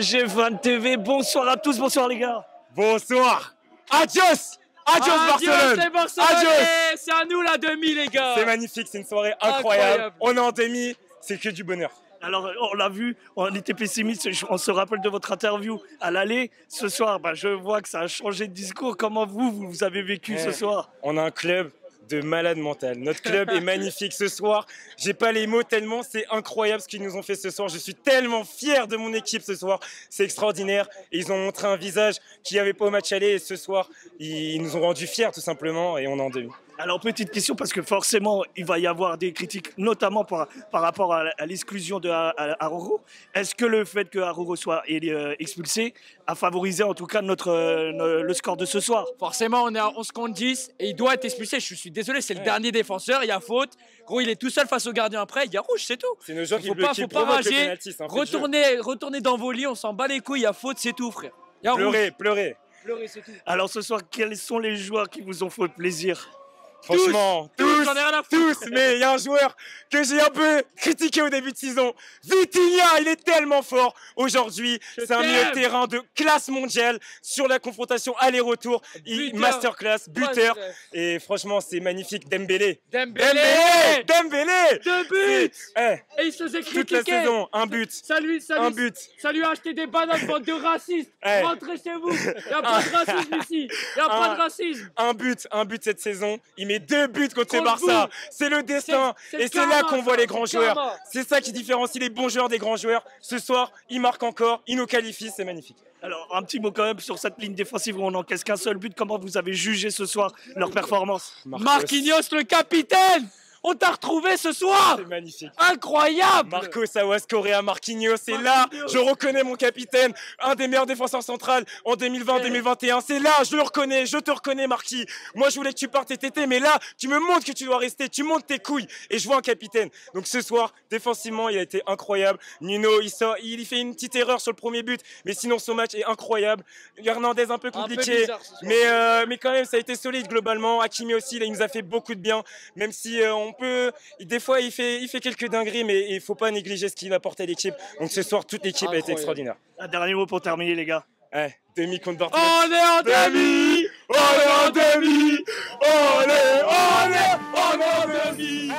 G20 TV, bonsoir à tous, bonsoir les gars. Bonsoir. Adios. Adios Barcelone. Les Barcelonais. Adios. C'est à nous la demi les gars. C'est magnifique, c'est une soirée incroyable. On est en demi, c'est que du bonheur. Alors on l'a vu, on était pessimiste, on se rappelle de votre interview à l'aller. Ce soir, je vois que ça a changé de discours. Comment vous avez vécu ce soir? On a un club de malade mental. Notre club est magnifique ce soir. J'ai pas les mots tellement c'est incroyable ce qu'ils nous ont fait ce soir. Je suis tellement fier de mon équipe ce soir. C'est extraordinaire. Et ils ont montré un visage qu'il n'y avait pas au match aller. Et ce soir, ils nous ont rendus fiers tout simplement. Et on est en demi. Alors, petite question, parce que forcément, il va y avoir des critiques, notamment par rapport à l'exclusion de Araujo. Est-ce que le fait que Araujo soit expulsé a favorisé en tout cas le score de ce soir? Forcément, on est à 11 contre 10 et il doit être expulsé. Je suis désolé, c'est le dernier défenseur, il y a faute. Gros, il est tout seul face au gardien après, il y a rouge, c'est tout. C'est nos joueurs qui faut pas rager. Retournez Retournez dans vos lits, on s'en bat les couilles, il y a faute, c'est tout, frère. Pleurez. Pleurer, c'est tout. Alors, ce soir, quels sont les joueurs qui vous ont fait plaisir? Franchement, j'en ai rien à foutre. tous, mais il y a un joueur que j'ai un peu critiqué au début de saison. Vitinha, il est tellement fort aujourd'hui. C'est un milieu de terrain de classe mondiale sur la confrontation aller-retour. Masterclass, buteur. Et franchement, c'est magnifique. Dembélé. Deux buts. Et il se faisait critiquer. Toute la saison, un but. Un but. Ça lui a acheté des bananes, bande de racistes. Rentrez chez vous. Il n'y a pas de racisme ici. Il n'y a pas de racisme. Un but cette saison. Il met 2 buts contre Barça. C'est le destin. Et c'est là qu'on voit les grands joueurs. C'est ça qui différencie les bons joueurs des grands joueurs. Ce soir, ils marquent encore. Ils nous qualifient. C'est magnifique. Alors, un petit mot quand même sur cette ligne défensive où on n'encaisse qu'un seul but. Comment vous avez jugé ce soir leur performance? Marquinhos, le capitaine. On t'a retrouvé ce soir. C'est magnifique. Incroyable. Marcos Aguas Correa, Marquinhos, c'est là, je reconnais mon capitaine, un des meilleurs défenseurs centrales en 2020-2021. C'est là, je le reconnais, je te reconnais Marquis. Moi je voulais que tu partes cet été, mais là, tu me montres que tu dois rester, tu montes tes couilles et je vois un capitaine. Donc ce soir, défensivement, il a été incroyable. Nuno, il fait une petite erreur sur le premier but, mais sinon son match est incroyable. Hernandez un peu compliqué, mais quand même ça a été solide globalement. Hakimi aussi, là, il nous a fait beaucoup de bien, même si des fois il fait quelques dingueries, mais il faut pas négliger ce qu'il apporte à l'équipe. Donc ce soir toute l'équipe a été extraordinaire. Un dernier mot pour terminer les gars. Demi contre Barcelone. On est en demi. On est en demi. On est en demi.